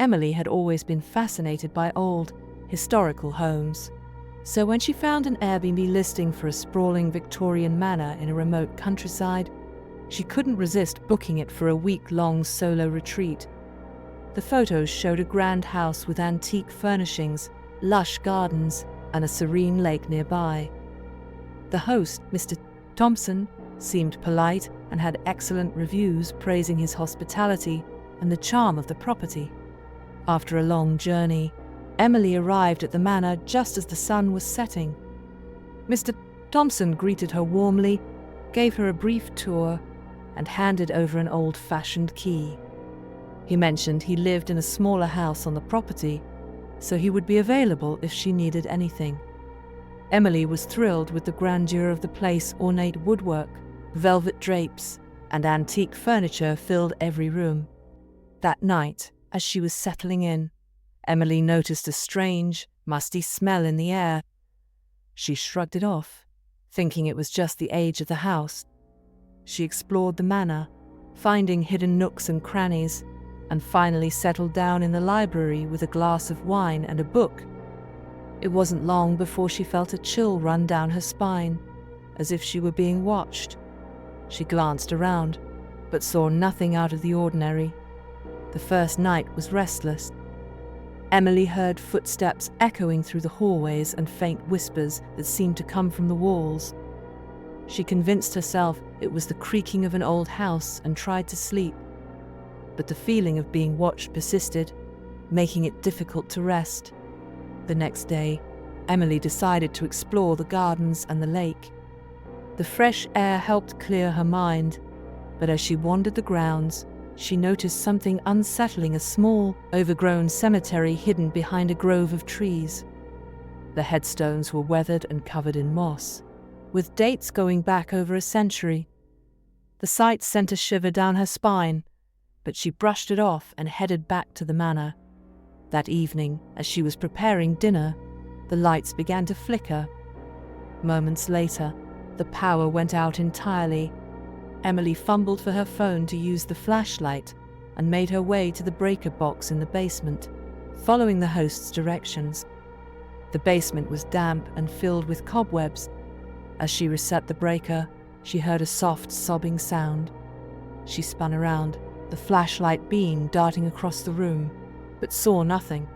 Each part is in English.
Emily had always been fascinated by old, historical homes. So when she found an Airbnb listing for a sprawling Victorian manor in a remote countryside, she couldn't resist booking it for a week-long solo retreat. The photos showed a grand house with antique furnishings, lush gardens, and a serene lake nearby. The host, Mr. Thompson, seemed polite and had excellent reviews praising his hospitality and the charm of the property. After a long journey, Emily arrived at the manor just as the sun was setting. Mr. Thompson greeted her warmly, gave her a brief tour, and handed over an old-fashioned key. He mentioned he lived in a smaller house on the property, so he would be available if she needed anything. Emily was thrilled with the grandeur of the place. Ornate woodwork, velvet drapes, and antique furniture filled every room. That night, as she was settling in, Emily noticed a strange, musty smell in the air. She shrugged it off, thinking it was just the age of the house. She explored the manor, finding hidden nooks and crannies, and finally settled down in the library with a glass of wine and a book. It wasn't long before she felt a chill run down her spine, as if she were being watched. She glanced around, but saw nothing out of the ordinary. The first night was restless. Emily heard footsteps echoing through the hallways and faint whispers that seemed to come from the walls. She convinced herself it was the creaking of an old house and tried to sleep. But the feeling of being watched persisted, making it difficult to rest. The next day, Emily decided to explore the gardens and the lake. The fresh air helped clear her mind, but as she wandered the grounds, she noticed something unsettling: a small, overgrown cemetery hidden behind a grove of trees. The headstones were weathered and covered in moss, with dates going back over a century. The sight sent a shiver down her spine, but she brushed it off and headed back to the manor. That evening, as she was preparing dinner, the lights began to flicker. Moments later, the power went out entirely. Emily fumbled for her phone to use the flashlight and made her way to the breaker box in the basement, following the host's directions. The basement was damp and filled with cobwebs. As she reset the breaker, she heard a soft, sobbing sound. She spun around, the flashlight beam darting across the room, but saw nothing.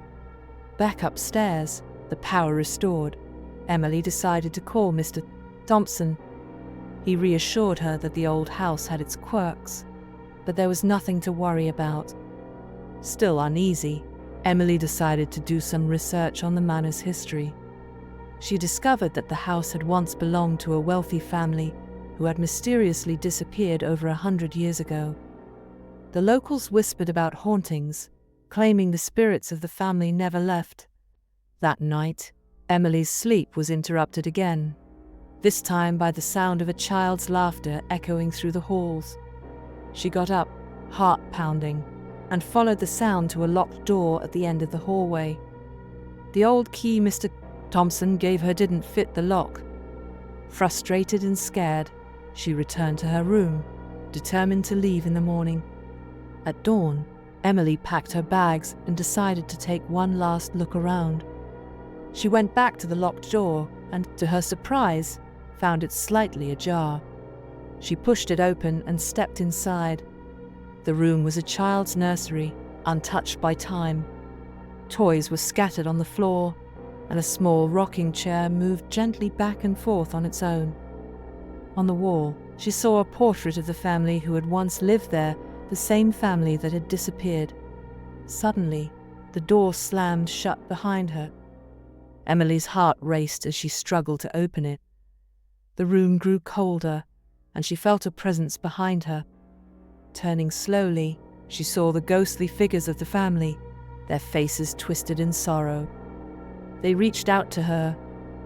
Back upstairs, the power restored, Emily decided to call Mr. Thompson. He reassured her that the old house had its quirks, but there was nothing to worry about. Still uneasy, Emily decided to do some research on the manor's history. She discovered that the house had once belonged to a wealthy family who had mysteriously disappeared over 100 years ago. The locals whispered about hauntings, claiming the spirits of the family never left. That night, Emily's sleep was interrupted again, this time by the sound of a child's laughter echoing through the halls. She got up, heart pounding, and followed the sound to a locked door at the end of the hallway. The old key Mr. Thompson gave her didn't fit the lock. Frustrated and scared, she returned to her room, determined to leave in the morning. At dawn, Emily packed her bags and decided to take one last look around. She went back to the locked door and, to her surprise, found it slightly ajar. She pushed it open and stepped inside. The room was a child's nursery, untouched by time. Toys were scattered on the floor, and a small rocking chair moved gently back and forth on its own. On the wall, she saw a portrait of the family who had once lived there, the same family that had disappeared. Suddenly, the door slammed shut behind her. Emily's heart raced as she struggled to open it. The room grew colder, and she felt a presence behind her. Turning slowly, she saw the ghostly figures of the family, their faces twisted in sorrow. They reached out to her,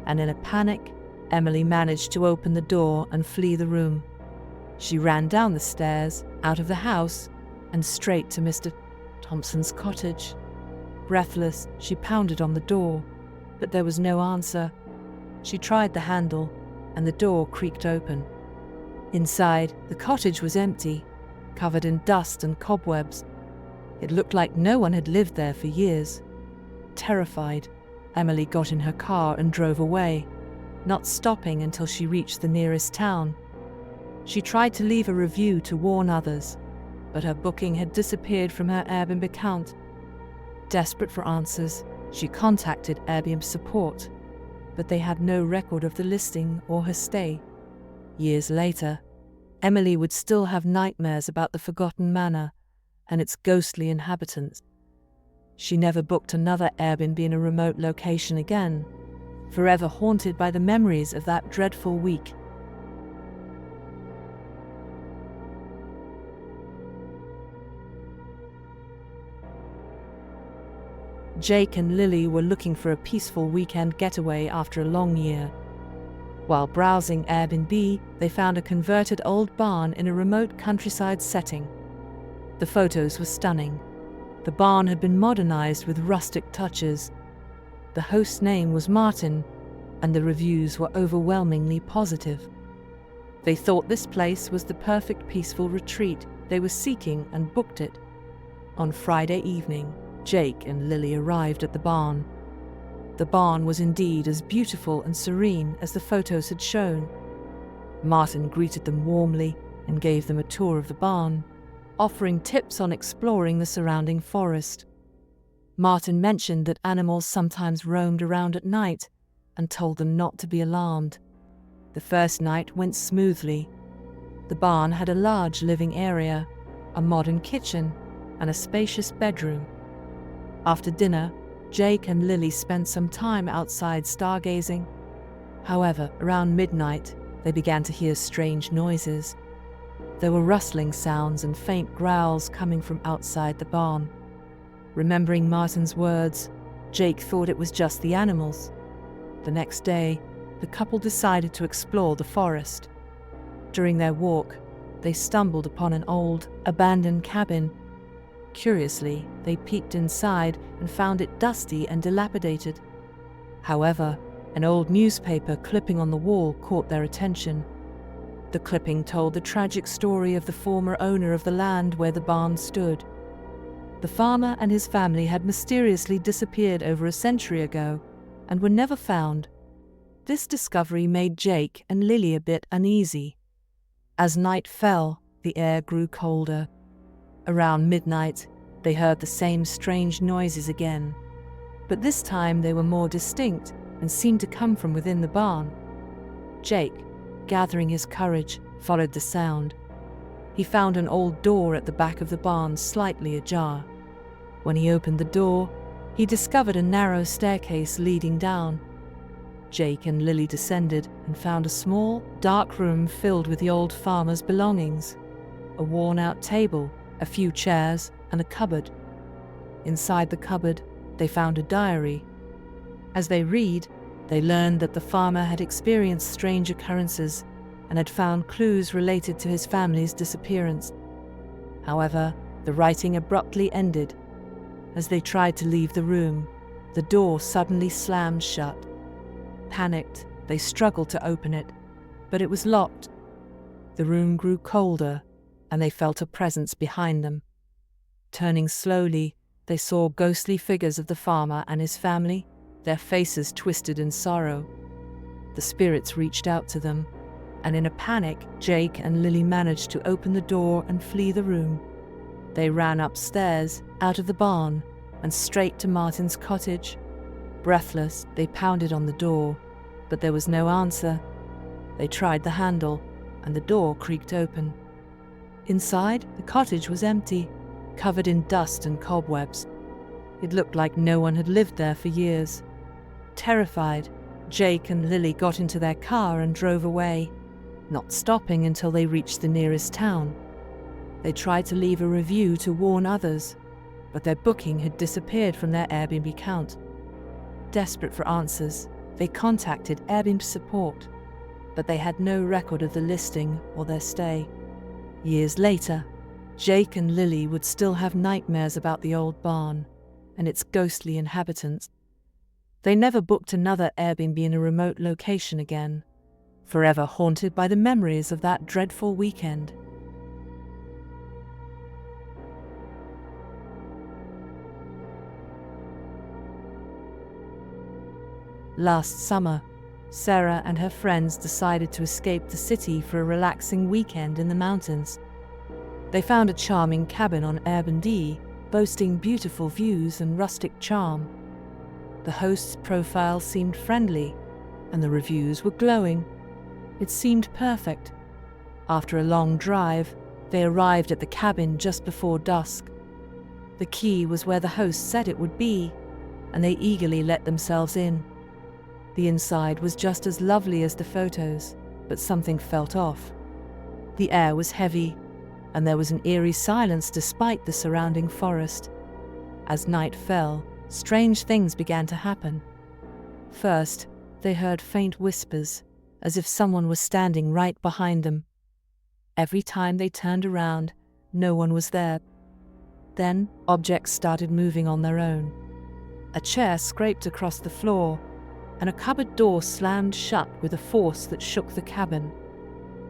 and in a panic, Emily managed to open the door and flee the room. She ran down the stairs, out of the house, and straight to Mr. Thompson's cottage. Breathless, she pounded on the door, but there was no answer. She tried the handle, and the door creaked open. Inside, the cottage was empty, covered in dust and cobwebs. It looked like no one had lived there for years. Terrified, Emily got in her car and drove away, not stopping until she reached the nearest town. She tried to leave a review to warn others, but her booking had disappeared from her Airbnb account. Desperate for answers, she contacted Airbnb support, but they had no record of the listing or her stay. Years later, Emily would still have nightmares about the forgotten manor and its ghostly inhabitants. She never booked another Airbnb in a remote location again, forever haunted by the memories of that dreadful week. Jake and Lily were looking for a peaceful weekend getaway after a long year. While browsing Airbnb, they found a converted old barn in a remote countryside setting. The photos were stunning. The barn had been modernized with rustic touches. The host's name was Martin, and the reviews were overwhelmingly positive. They thought this place was the perfect peaceful retreat they were seeking and booked it. On Friday evening, Jake and Lily arrived at the barn. The barn was indeed as beautiful and serene as the photos had shown. Martin greeted them warmly and gave them a tour of the barn, offering tips on exploring the surrounding forest. Martin mentioned that animals sometimes roamed around at night and told them not to be alarmed. The first night went smoothly. The barn had a large living area, a modern kitchen, and a spacious bedroom. After dinner, Jake and Lily spent some time outside stargazing. However, around midnight, they began to hear strange noises. There were rustling sounds and faint growls coming from outside the barn. Remembering Martin's words, Jake thought it was just the animals. The next day, the couple decided to explore the forest. During their walk, they stumbled upon an old, abandoned cabin. Curiously, they peeked inside and found it dusty and dilapidated. However, an old newspaper clipping on the wall caught their attention. The clipping told the tragic story of the former owner of the land where the barn stood. The farmer and his family had mysteriously disappeared over a century ago and were never found. This discovery made Jake and Lily a bit uneasy. As night fell, the air grew colder. Around midnight, they heard the same strange noises again, but this time they were more distinct and seemed to come from within the barn. Jake, gathering his courage, followed the sound. He found an old door at the back of the barn slightly ajar. When he opened the door, he discovered a narrow staircase leading down. Jake and Lily descended and found a small, dark room filled with the old farmer's belongings: a worn-out table, a few chairs, and a cupboard. Inside the cupboard, they found a diary. As they read, they learned that the farmer had experienced strange occurrences and had found clues related to his family's disappearance. However, the writing abruptly ended. As they tried to leave the room, the door suddenly slammed shut. Panicked, they struggled to open it, but it was locked. The room grew colder, and they felt a presence behind them. Turning slowly, they saw ghostly figures of the farmer and his family, their faces twisted in sorrow. The spirits reached out to them, and in a panic, Jake and Lily managed to open the door and flee the room. They ran upstairs, out of the barn, and straight to Martin's cottage. Breathless, they pounded on the door, but there was no answer. They tried the handle, and the door creaked open. Inside, the cottage was empty, covered in dust and cobwebs. It looked like no one had lived there for years. Terrified, Jake and Lily got into their car and drove away, not stopping until they reached the nearest town. They tried to leave a review to warn others, but their booking had disappeared from their Airbnb account. Desperate for answers, they contacted Airbnb support, but they had no record of the listing or their stay. Years later, Jake and Lily would still have nightmares about the old barn and its ghostly inhabitants. They never booked another Airbnb in a remote location again, forever haunted by the memories of that dreadful weekend. Last summer, Sarah and her friends decided to escape the city for a relaxing weekend in the mountains. They found a charming cabin on Airbnb, boasting beautiful views and rustic charm. The host's profile seemed friendly, and the reviews were glowing. It seemed perfect. After a long drive, they arrived at the cabin just before dusk. The key was where the host said it would be, and they eagerly let themselves in. The inside was just as lovely as the photos, but something felt off. The air was heavy, and there was an eerie silence despite the surrounding forest. As night fell, strange things began to happen. First, they heard faint whispers, as if someone was standing right behind them. Every time they turned around, no one was there. Then, objects started moving on their own. A chair scraped across the floor, and a cupboard door slammed shut with a force that shook the cabin.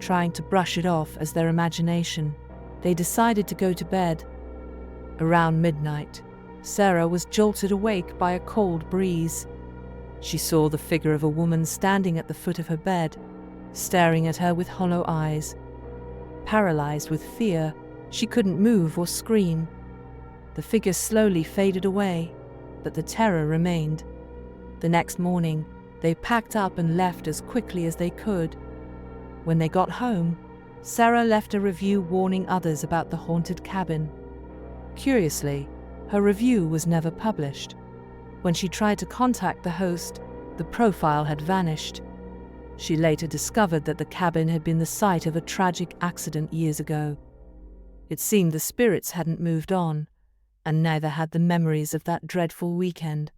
Trying to brush it off as their imagination, they decided to go to bed. Around midnight, Sarah was jolted awake by a cold breeze. She saw the figure of a woman standing at the foot of her bed, staring at her with hollow eyes. Paralyzed with fear, she couldn't move or scream. The figure slowly faded away, but the terror remained. The next morning, they packed up and left as quickly as they could. When they got home, Sarah left a review warning others about the haunted cabin. Curiously, her review was never published. When she tried to contact the host, the profile had vanished. She later discovered that the cabin had been the site of a tragic accident years ago. It seemed the spirits hadn't moved on, and neither had the memories of that dreadful weekend.